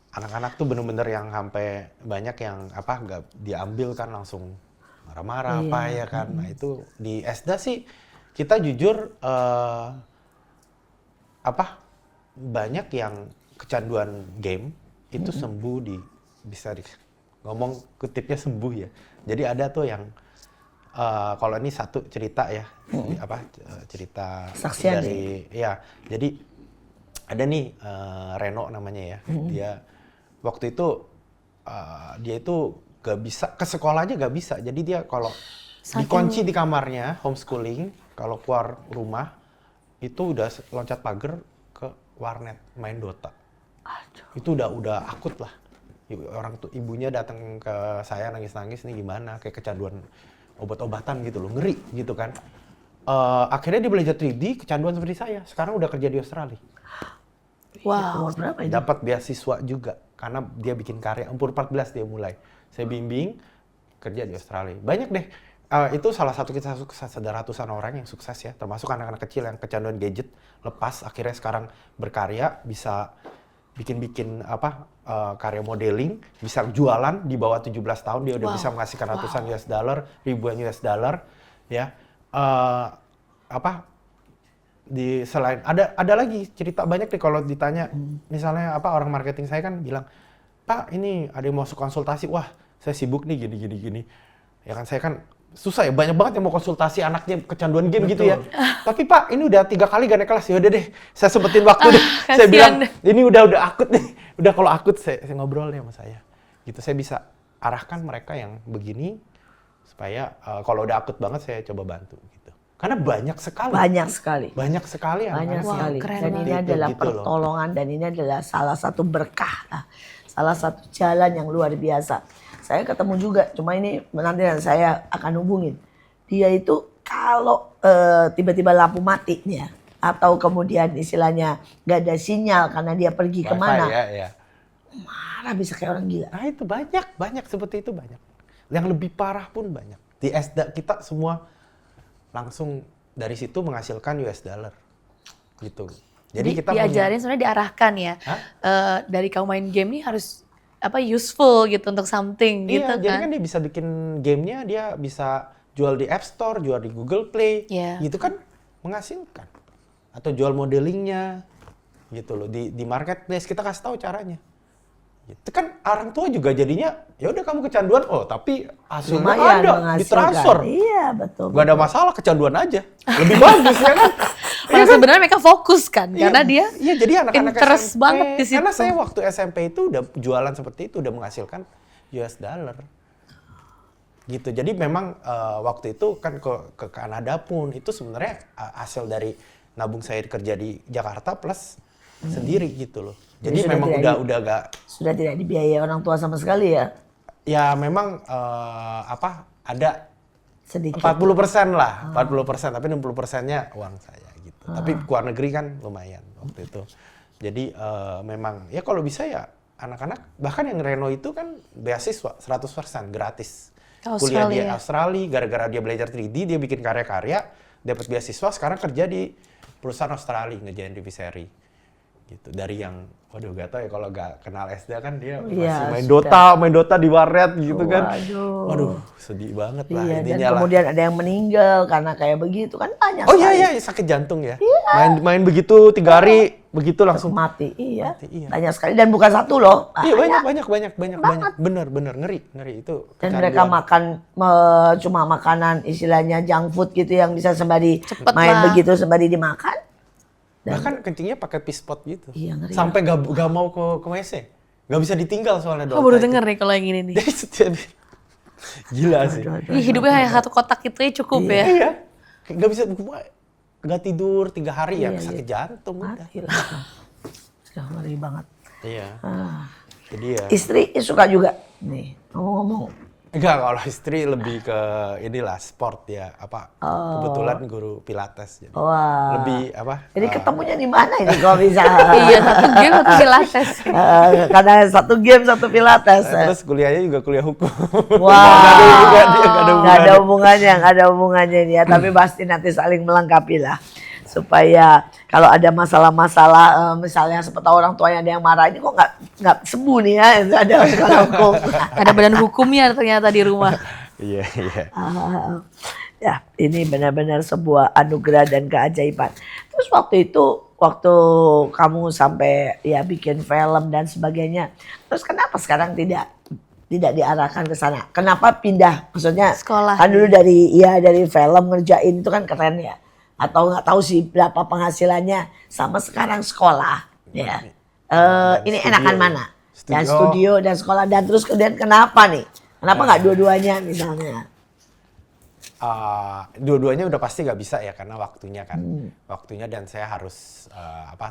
anak-anak tuh bener-bener yang sampai banyak yang nggak diambil kan langsung marah-marah ya kan. Nah itu di SD sih kita jujur banyak yang kecanduan game itu sembuh ngomong kutipnya sembuh ya. Jadi ada tuh yang kalau ini satu cerita ya, cerita Saksian dari ya. Jadi ada nih Reno namanya ya. Dia waktu itu dia itu gak bisa ke sekolah aja gak bisa. Jadi dia kalau dikunci di kamarnya homeschooling, kalau keluar rumah itu udah loncat pagar ke warnet main Dota. Itu udah akut lah. Ibunya datang ke saya nangis-nangis nih gimana, kayak kecanduan obat-obatan gitu loh, ngeri gitu kan. Akhirnya dia belajar 3D, kecanduan seperti saya. Sekarang udah kerja di Australia. Wow. Berapa itu? Dapat beasiswa juga karena dia bikin karya. Umur 14 dia mulai. Saya bimbing kerja di Australia. Banyak deh. Itu salah satu kisah sukses, ada ratusan orang yang sukses ya, termasuk anak-anak kecil yang kecanduan gadget, lepas akhirnya sekarang berkarya, bisa bikin karya modeling, bisa jualan di bawah 17 tahun dia udah bisa menghasilkan ratusan US dollar, ribuan US dollar ya. Selain ada lagi cerita banyak nih kalau ditanya, misalnya orang marketing saya kan bilang, "Pak, ini ada yang mau konsultasi." Wah, saya sibuk nih gini. Ya kan saya kan susah ya, banyak banget yang mau konsultasi anaknya kecanduan game. Betul. Gitu ya. Tapi Pak, ini udah 3 kali gak naik kelas. Ya udah deh, saya sempetin waktu deh. Saya bilang, ini udah akut nih. Udah kalau akut saya ngobrol deh sama saya. Gitu saya bisa arahkan mereka yang begini supaya kalau udah akut banget saya coba bantu gitu. Karena banyak sekali. Banyak sekali. Dan ini adalah pertolongan dan ini adalah salah satu berkah, salah satu jalan yang luar biasa. Saya ketemu juga, cuma ini nanti saya akan hubungin. Dia itu kalau tiba-tiba lampu mati nih ya, atau kemudian istilahnya gak ada sinyal karena dia pergi Wi-Fi, kemana, ya. marah bisa kayak orang gila. Nah itu banyak seperti itu banyak. Yang lebih parah pun banyak. Di SD kita semua langsung dari situ menghasilkan US dollar gitu. Jadi kita diajarin sebenarnya diarahkan ya. Dari kamu main game nih harus useful gitu untuk something gitu kan. Jadi kan dia bisa bikin gamenya, dia bisa jual di App Store, jual di Google Play, gitu kan menghasilkan. Atau jual modelingnya gitu loh di marketplace, kita kasih tahu caranya. Itu kan orang tua juga jadinya, ya udah kamu kecanduan, tapi hasilnya ada, ditransfer. Iya, betul. Gak ada masalah, kecanduan aja. Lebih bagus ya kan? Karena sebenarnya mereka fokus kan, karena dia jadi anak-anak interest SMP, banget di situ. Karena saya waktu SMP itu udah jualan seperti itu, udah menghasilkan US dollar. Gitu. Jadi memang waktu itu kan ke Kanada pun itu sebenarnya hasil dari nabung saya kerja di Jakarta plus sendiri gitu loh. Jadi sudah memang tidak udah gak, Sudah tidak dibiayai orang tua sama sekali ya? ya memang ada Sedikit. 40% lah, 40%, tapi 60%-nya uang saya gitu. Tapi keluar negeri kan lumayan waktu itu. Jadi memang ya kalau bisa ya anak-anak, bahkan yang Reno itu kan beasiswa 100% gratis. Kuliah di Australia, gara-gara dia belajar 3D, dia bikin karya-karya, dapat beasiswa, sekarang kerja di perusahaan Australia ngerjain TV seri. Gitu. Dari yang, waduh gak tau ya kalau gak kenal SD kan dia masih main Dota di warnet gitu kan. Waduh sedih banget lah Iya, intinya dan lah. kemudian ada yang meninggal karena kayak begitu kan banyak. Oh iya, sakit jantung ya. Main begitu 3 hari, begitu langsung mati. Iya. mati, iya. Banyak sekali dan bukan satu loh. Iya banyak. Bener ngeri itu. Dan mereka makan cuma makanan istilahnya junk food gitu yang bisa sembari Cepet main lah. begitu sembari dimakan. Bahkan kencingnya pakai pispot gitu. Iya, ngeri. Sampai gak mau ke WC. Gak bisa ditinggal soalnya Aku baru denger nih kalau yang ini nih. Jadi setiap gila sih. Ih, hidupnya hanya satu kotak itu ya cukup ya. Iya. Gak bisa gak tidur 3 hari ya sakit jantung udah. Mati lah. Sudah ngeri banget. Iya. Jadi ya. Istri suka juga nih ngomong-ngomong. Enggak, kalau istri lebih ke inilah sport ya, kebetulan guru pilates jadi. Wah. Lebih Jadi ketemunya di mana ini kalau bisa? Iya, satu game satu pilates. Karena satu game satu pilates. Terus kuliahnya juga kuliah hukum. Wah. Nggak ada hubungannya nih ya, tapi pasti nanti saling melengkapi lah. Supaya kalau ada masalah-masalah misalnya seperti orang tuanya ada yang marah, ini kok nggak sembuh nih ya, itu ada sekolah hukum. Ada badan hukumnya ternyata di rumah. Iya. Ya, ini benar-benar sebuah anugerah dan keajaiban. Terus waktu kamu sampai ya bikin film dan sebagainya, terus kenapa sekarang tidak diarahkan ke sana? Kenapa pindah? Maksudnya Sekolah. kan dulu dari film ngerjain itu kan keren ya. Atau nggak tahu sih berapa penghasilannya sama sekarang sekolah ya. Ini studio. enakan mana? Dan Studio. studio dan sekolah, dan terus kemudian kenapa nih? Kenapa nggak dua-duanya misalnya? Dua-duanya udah pasti nggak bisa ya karena waktunya kan. Waktunya dan saya harus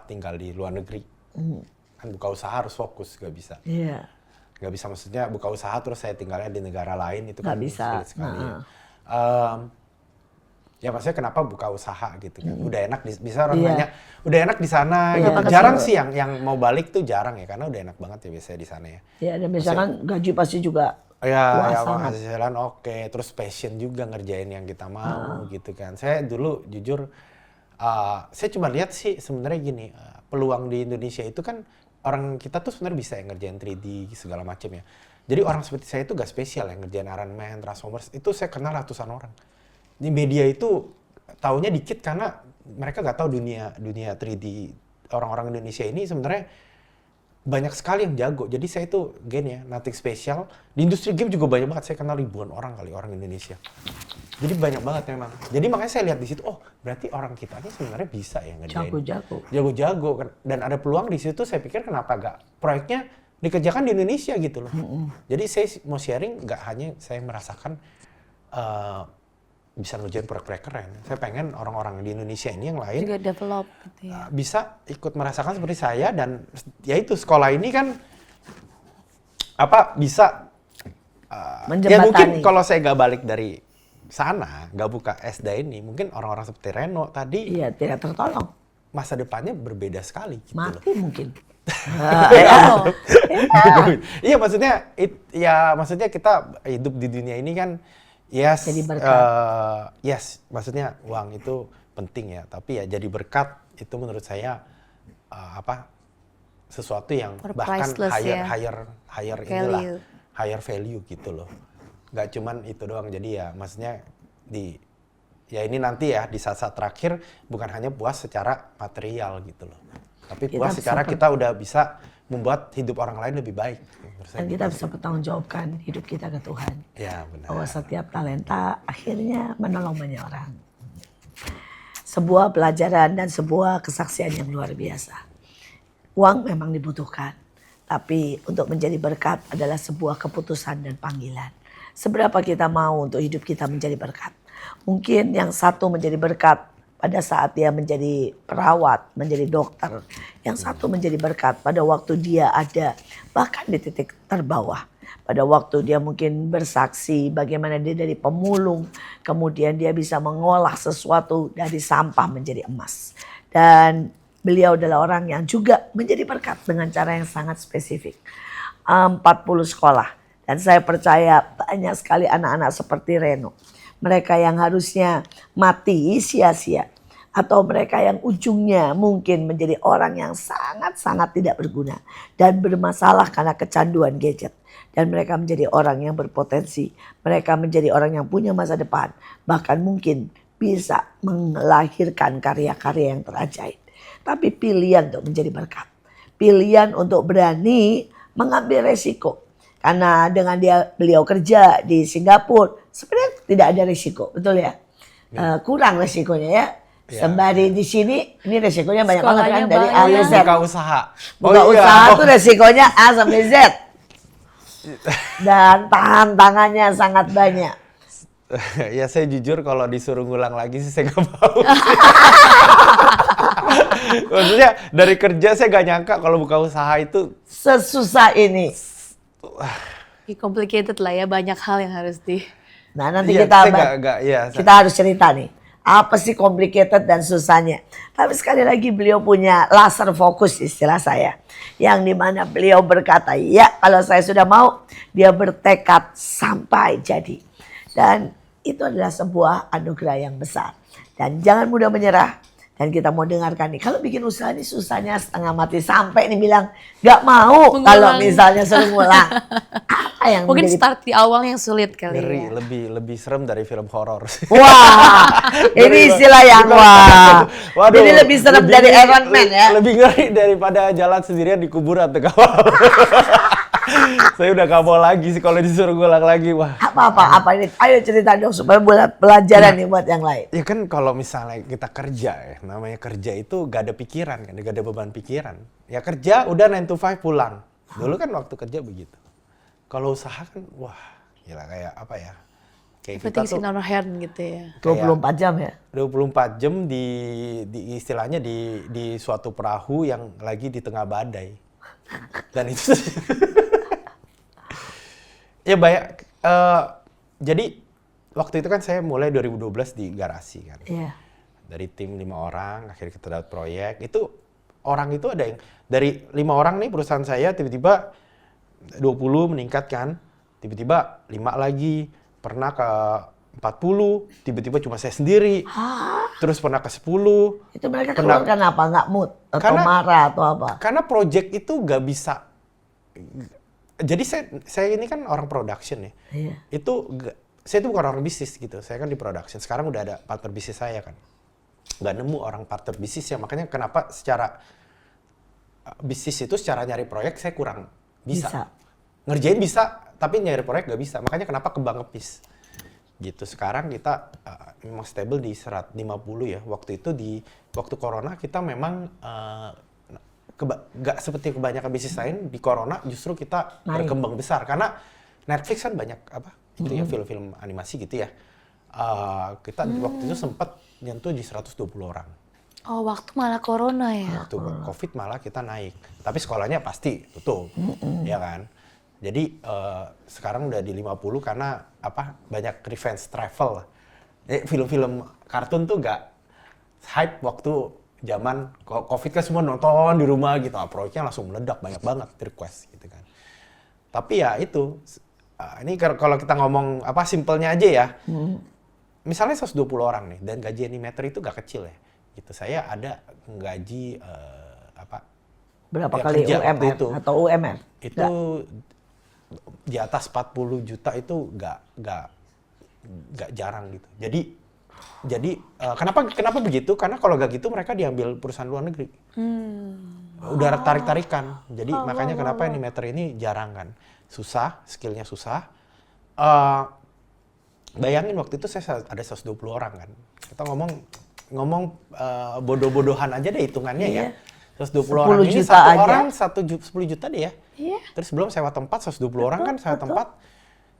tinggal di luar negeri. Kan buka usaha harus fokus, nggak bisa. Iya. Nggak bisa, maksudnya buka usaha terus saya tinggalnya di negara lain itu Nggak kan bisa. sulit sekali. Ya maksudnya kenapa buka usaha gitu kan. Udah enak bisa orang nanya, udah enak di sana gitu. Jarang sih yang mau balik tuh jarang ya karena udah enak banget ya biasanya di sana ya. Ya, dan misalkan gaji pasti juga Ya sangat. penghasilan oke, terus passion juga ngerjain yang kita mau gitu kan. Saya dulu jujur, saya cuma lihat sih sebenarnya gini, peluang di Indonesia itu kan orang kita tuh sebenarnya bisa yang ngerjain 3D segala macam ya. Jadi orang seperti saya itu gak spesial yang ngerjain Iron Man, Transformers, itu saya kenal ratusan orang. Di media itu taunya dikit karena mereka gak tahu dunia 3D orang-orang Indonesia ini sebenarnya banyak sekali yang jago. Jadi saya itu ya, nothing special. Di industri game juga banyak banget. Saya kenal ribuan orang Indonesia. Jadi banyak banget memang. Jadi makanya saya lihat di situ, oh berarti orang kita ini sebenarnya bisa ya ngerjain. Jago-jago. Dan ada peluang di situ. Saya pikir kenapa gak proyeknya dikerjakan di Indonesia gitu loh. Jadi saya mau sharing, gak hanya saya merasakan bisa ngerjain proyek-proyek keren. Saya pengen orang-orang di Indonesia ini yang lain Juga develop gitu ya. bisa ikut merasakan seperti saya, dan ya itu sekolah ini kan bisa ya mungkin kalau saya gak balik dari sana, gak buka SD ini, mungkin orang-orang seperti Reno tadi tidak tertolong. Masa depannya berbeda sekali gitu loh. Mati mungkin. Iya maksudnya kita hidup di dunia ini kan jadi berkat. Maksudnya uang itu penting ya, tapi ya jadi berkat itu menurut saya sesuatu yang bahkan higher value gitu loh. Nggak cuman itu doang, jadi ya maksudnya ini nanti ya di saat-saat terakhir bukan hanya puas secara material gitu loh, tapi puas secara kita udah bisa membuat hidup orang lain lebih baik. Dan kita bisa bertanggungjawabkan hidup kita ke Tuhan. Ya, benar. Bahwa setiap talenta akhirnya menolong banyak orang. Sebuah pelajaran dan sebuah kesaksian yang luar biasa. Uang memang dibutuhkan, tapi untuk menjadi berkat adalah sebuah keputusan dan panggilan. Seberapa kita mau untuk hidup kita menjadi berkat. Mungkin yang satu menjadi berkat pada saat dia menjadi perawat, menjadi dokter. Yang satu menjadi berkat pada waktu dia ada bahkan di titik terbawah. Pada waktu dia mungkin bersaksi bagaimana dia dari pemulung, kemudian dia bisa mengolah sesuatu dari sampah menjadi emas. Dan beliau adalah orang yang juga menjadi berkat dengan cara yang sangat spesifik. 40 sekolah. Dan saya percaya banyak sekali anak-anak seperti Reno. Mereka yang harusnya mati sia-sia. Atau mereka yang ujungnya mungkin menjadi orang yang sangat-sangat tidak berguna. Dan bermasalah karena kecanduan gadget. Dan mereka menjadi orang yang berpotensi. Mereka menjadi orang yang punya masa depan. Bahkan mungkin bisa melahirkan karya-karya yang terajaib. Tapi pilihan untuk menjadi berkat. Pilihan untuk berani mengambil resiko. Karena dengan beliau kerja di Singapura, sebenarnya tidak ada risiko, betul ya? Kurang risikonya ya. Sembari di sini, ini resikonya banyak banget kan dari A sampai Z. Buka usaha. Buka usaha tuh resikonya A sampai Z. Dan tangannya sangat banyak. Ya saya jujur kalau disuruh ngulang lagi sih saya gak mau. Maksudnya dari kerja saya gak nyangka kalau buka usaha itu sesusah ini. Complicated lah ya, banyak hal yang harus di... Nah nanti Iya, kita harus cerita nih. Apa sih complicated dan susahnya. Tapi sekali lagi beliau punya laser fokus istilah saya. Yang dimana beliau berkata, ya kalau saya sudah mau, dia bertekad sampai jadi. Dan itu adalah sebuah anugerah yang besar. Dan jangan mudah menyerah. Dan kita mau dengarkan nih, kalau bikin usaha nih susahnya setengah mati. Sampai nih bilang, gak mau kalau misalnya suruh ngulang. Apa yang mungkin start di awal yang sulit kali ngeri, ya. lebih serem dari film horor. Wah, ini istilah yang wah. Waduh, jadi lebih serem dari Iron Man ya. Lebih ngeri daripada jalan sendirian di kuburan tuh kawal. Saya udah gak mau lagi sih kalau disuruh ngulang lagi. Wah. Apa ini? Ayo cerita dong supaya buat pelajaran nih buat yang lain. Ya kan kalau misalnya kita kerja ya, namanya kerja itu gak ada pikiran kan, gak ada beban pikiran. Ya kerja udah 9 to 5 pulang. Dulu kan waktu kerja begitu. Kalau usaha kan, wah gila kayak apa ya. Kayak kita Everything's tuh in our hand gitu ya. 24 jam ya? 24 jam di istilahnya di suatu perahu yang lagi di tengah badai. Dan itu ya banyak. Jadi waktu itu kan saya mulai 2012 di garasi kan. Iya. Dari tim 5 orang, akhirnya kita dapat proyek. Itu orang itu ada yang dari 5 orang nih perusahaan saya tiba-tiba 20 meningkat kan. Tiba-tiba 5 lagi, pernah ke 40, tiba-tiba cuma saya sendiri. Terus pernah ke 10. Itu mereka keluar apa? Nggak mood? Atau marah atau apa? Karena project itu nggak bisa. Jadi saya ini kan orang production ya. Iya. Saya itu bukan orang bisnis gitu. Saya kan di production. Sekarang udah ada partner bisnis saya kan. Nggak nemu orang partner bisnis ya. Makanya kenapa secara bisnis itu secara nyari proyek saya kurang bisa. Ngerjain bisa, tapi nyari proyek nggak bisa. Makanya kenapa kembang ngepis. Gitu. Sekarang kita memang stable di 150 ya. Waktu itu waktu corona kita memang nggak seperti kebanyakan bisnis lain di corona justru kita berkembang besar karena Netflix kan banyak gitu ya film-film animasi gitu ya. Kita waktu itu sempat nyentuh di 120 orang. Oh, waktu malah corona ya. Waktu Covid malah kita naik. Tapi sekolahnya pasti tutup. Ya kan? Jadi sekarang udah di 50 karena banyak revenge travel. Film-film kartun tuh nggak hype waktu zaman Covid kan semua nonton di rumah gitu. Proyeknya langsung meledak, banyak banget request gitu kan. Tapi ya itu, ini kalau kita ngomong simpelnya aja ya. Misalnya 120 orang nih, dan gaji animator itu gak kecil ya. Gitu. Saya ada gaji berapa kali UMR itu, atau UMR? Itu di atas 40 juta itu gak jarang gitu. Jadi kenapa begitu? Karena kalau gak gitu mereka diambil perusahaan luar negeri. Udah tarik-tarikan. Jadi makanya kenapa animator ini jarang kan. Susah, skillnya susah. Bayangin waktu itu saya ada 120 orang kan. Kita ngomong bodoh-bodohan aja deh hitungannya ya. 120 orang ini satu orang 10 juta deh ya. Terus belum sewa tempat 120 orang kan sewa tempat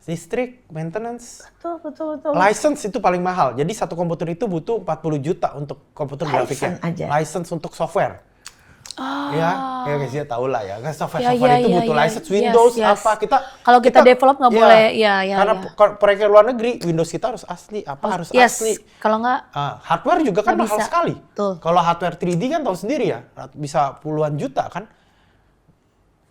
listrik, maintenance, Betul. license itu paling mahal. Jadi satu komputer itu butuh 40 juta untuk komputer grafiknya. Aja. License untuk software. Ya guys ya tahu lah ya. Kan software itu butuh license Windows apa kita. Kalau kita develop nggak boleh, Karena proyek luar negeri Windows kita harus asli, harus asli. Kalau nggak hardware juga kan nggak mahal bisa. sekali. Betul. Kalau hardware 3D kan tahu sendiri ya, bisa puluhan juta kan.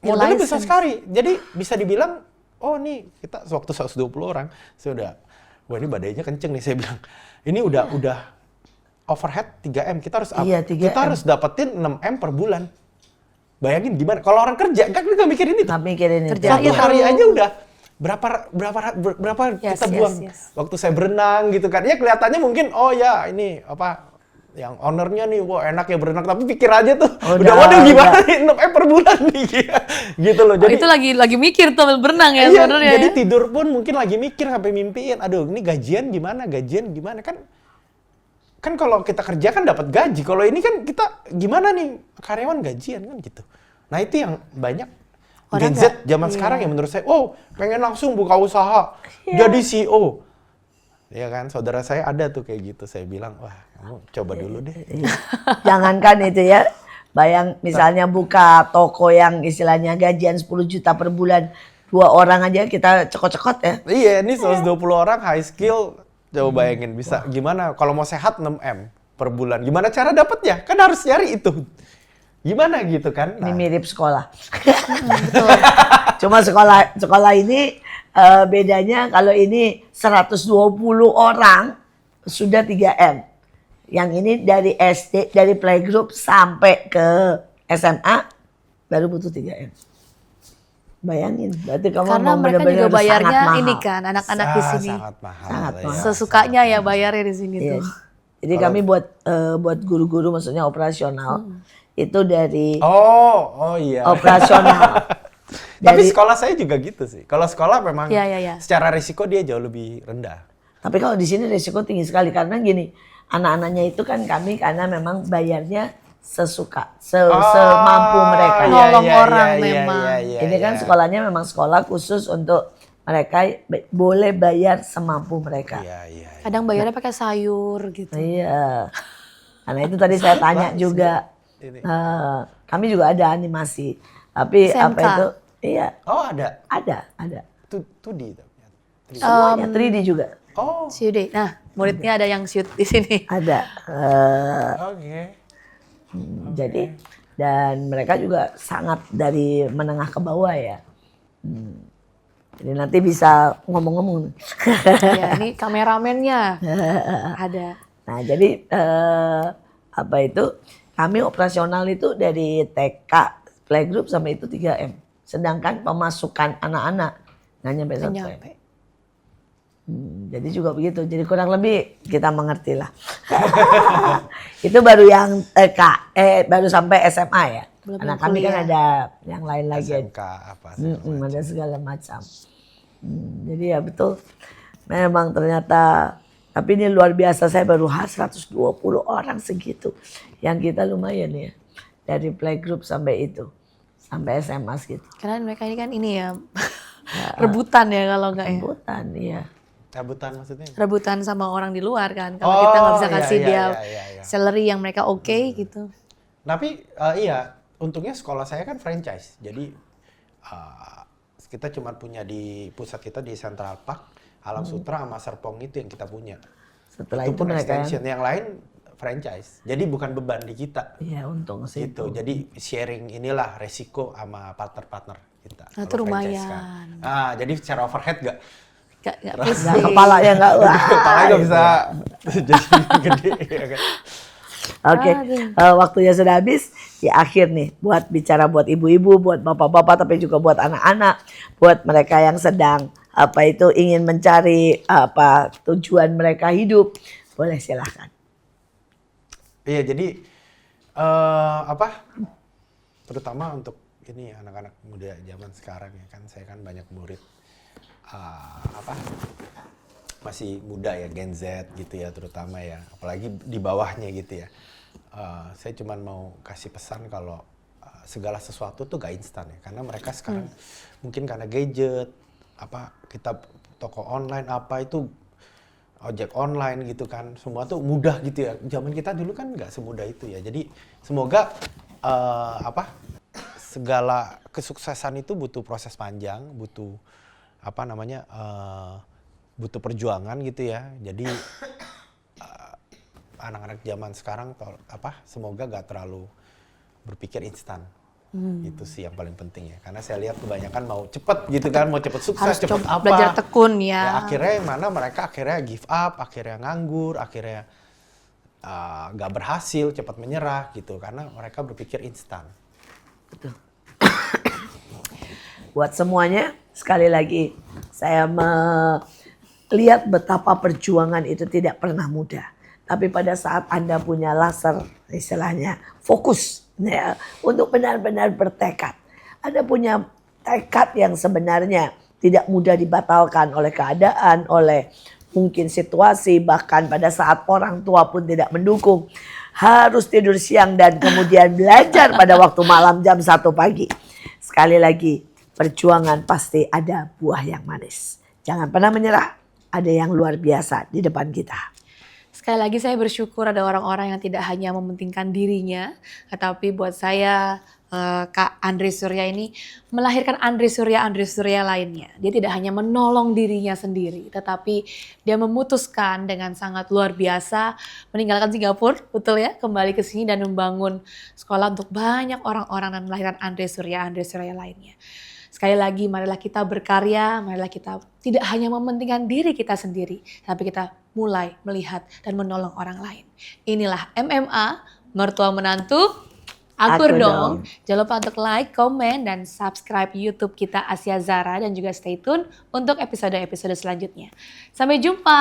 Ya, Modelnya besar license. sekali. Jadi bisa dibilang, oh nih kita waktu 120 orang, saya wah ini badainya kenceng nih, saya bilang. Ini udah overhead 3M, kita harus Iya, 3M. kita harus dapetin 6M per bulan. Bayangin gimana? Kalau orang kerja kan nggak mikirin itu. Nggak mikirin itu. Kerja. Satu Iya, hari tahu. aja udah berapa Yes, kita buang. yes. Waktu saya berenang gitu kan. Ya kelihatannya mungkin oh ya ini apa yang ownernya nih, wah enak ya berenang, tapi pikir aja tuh, udah waduh gimana nih 6M per bulan nih, gitu loh. Jadi itu lagi mikir tuh berenang ya iya, sebenarnya. jadi ya. tidur pun mungkin lagi mikir sampai mimpiin, aduh ini gajian gimana kan kalau kita kerja kan dapat gaji, kalau ini kan kita gimana nih karyawan gajian kan gitu. Nah itu yang banyak Orang Gen Z zaman sekarang ya menurut saya, oh pengen langsung buka usaha, jadi CEO. Ya kan, saudara saya ada tuh kayak gitu, saya bilang, wah kamu coba dulu deh. Jangankan itu ya, bayang misalnya buka toko yang istilahnya gajian 10 juta per bulan, 2 orang aja kita cekot-cekot ya. Iya, ini 120 orang high skill, coba bayangin bisa gimana kalau mau sehat 6M per bulan. Gimana cara dapatnya? Kan harus nyari itu. Gimana gitu kan? Ini mirip sekolah. Cuma sekolah ini bedanya kalau ini 120 orang sudah 3M. Yang ini dari SD, dari playgroup sampai ke SMA baru butuh 3M. Bayangin, berarti kamu Karena mau mereka benar-benar juga bayarnya sangat mahal. ini kan, anak-anak di sini. Sangat mahal. Sangat ya. mahal. Sesukanya ya bayarnya di sini Iya. tuh. Jadi kami buat guru-guru maksudnya operasional itu dari Oh iya. operasional. Tapi Dari- sekolah saya juga gitu sih. Kalau sekolah memang Iya. secara risiko dia jauh lebih rendah. Tapi kalau di sini risiko tinggi sekali karena gini, anak-anaknya itu kan kami karena memang bayarnya sesuka, semampu mereka. iya, Nolong orang memang. Ini kan sekolahnya memang sekolah khusus untuk mereka boleh bayar semampu mereka. Iya. Kadang bayarnya pakai sayur gitu. Iya. Karena itu tadi saya tanya juga. Ini. Kami juga ada animasi. Tapi SMK. apa itu? Iya, Oh ada. ada. 2D. Semuanya 3D juga. Oh. Syude. Nah, muridnya ada yang shoot di sini. Ada. Oke. Jadi dan mereka juga sangat dari menengah ke bawah ya. Jadi nanti bisa ngomong-ngomong. Ya, ini kameramennya ada. Nah jadi apa itu kami operasional itu dari TK playgroup sampai itu 3M. Sedangkan pemasukan anak-anak nggak nyampe Nggak 1M. nyampe. Jadi juga begitu. Jadi kurang lebih kita mengerti lah. Itu baru yang TK, baru sampai SMA ya. Belum Karena yang kami kan kuliah. ada yang lain lagi. SMK apa segala Ada segala macam. Jadi ya betul. Memang ternyata, tapi ini luar biasa. Saya baru 120 orang segitu. Yang kita lumayan ya. Dari playgroup sampai itu. Sampai SMA segitu. Karena mereka ini kan ini ya, rebutan ya kalau nggak ya. Rebutan, iya. Cabutan maksudnya? Rebutan sama orang di luar kan. Kalau kita nggak bisa iya, kasih iya, dia iya. salary yang mereka oke gitu. Tapi iya, untungnya sekolah saya kan franchise. Jadi kita cuma punya di pusat kita di Central Park, Alam Sutra sama Serpong itu yang kita punya. Setelah itu itu pun mereka extension, yang lain franchise. Jadi bukan beban di kita. Iya untung sih. Gitu. Jadi sharing inilah resiko sama partner-partner kita. Nah, itu kalau franchise lumayan. kan. Jadi secara overhead nggak Nggak Nah, pusing. kepalanya nggak wah. kepalanya nggak bisa jadi gede. Ya kan? Oke, waktunya sudah habis. Di akhir nih, buat bicara buat ibu-ibu, buat bapak-bapak, tapi juga buat anak-anak, buat mereka yang sedang apa itu ingin mencari apa tujuan mereka hidup, boleh silahkan. Iya, jadi terutama untuk ini anak-anak muda zaman sekarang ya kan, saya kan banyak murid masih muda ya, Gen Z gitu ya terutama ya, apalagi di bawahnya gitu ya. Saya cuma mau kasih pesan kalau segala sesuatu tuh gak instan ya, karena mereka sekarang mungkin karena gadget kita toko online apa itu, ojek online gitu kan, semua tuh mudah gitu ya. Zaman kita dulu kan nggak semudah itu ya. Jadi semoga segala kesuksesan itu butuh proses panjang, butuh butuh perjuangan gitu ya. Jadi anak-anak zaman sekarang semoga nggak terlalu berpikir instan. Itu sih yang paling penting ya. Karena saya lihat kebanyakan mau cepet gitu kan, mau cepet sukses, Harus cepet apa. belajar tekun ya. Akhirnya yang mana mereka akhirnya give up, akhirnya nganggur, akhirnya nggak berhasil, cepat menyerah gitu. Karena mereka berpikir instan. Betul. Buat semuanya, sekali lagi saya melihat betapa perjuangan itu tidak pernah mudah. Tapi pada saat Anda punya laser, istilahnya fokus ya, untuk benar-benar bertekad. Anda punya tekad yang sebenarnya tidak mudah dibatalkan oleh keadaan, oleh mungkin situasi, bahkan pada saat orang tua pun tidak mendukung. Harus tidur siang dan kemudian belajar pada waktu malam jam 1 pagi. Sekali lagi, perjuangan pasti ada buah yang manis. Jangan pernah menyerah, ada yang luar biasa di depan kita. Sekali lagi saya bersyukur ada orang-orang yang tidak hanya mementingkan dirinya, tetapi buat saya Kak Andre Surya ini melahirkan Andre Surya lainnya. Dia tidak hanya menolong dirinya sendiri, tetapi dia memutuskan dengan sangat luar biasa meninggalkan Singapura, betul ya, kembali ke sini dan membangun sekolah untuk banyak orang-orang dan melahirkan Andre Surya lainnya. Sekali lagi, marilah kita berkarya, marilah kita tidak hanya mementingkan diri kita sendiri, tapi kita mulai melihat dan menolong orang lain. Inilah MMA, Mertua Menantu, Akur dong. Jangan lupa untuk like, komen, dan subscribe YouTube kita Asia Zara dan juga stay tune untuk episode-episode selanjutnya. Sampai jumpa.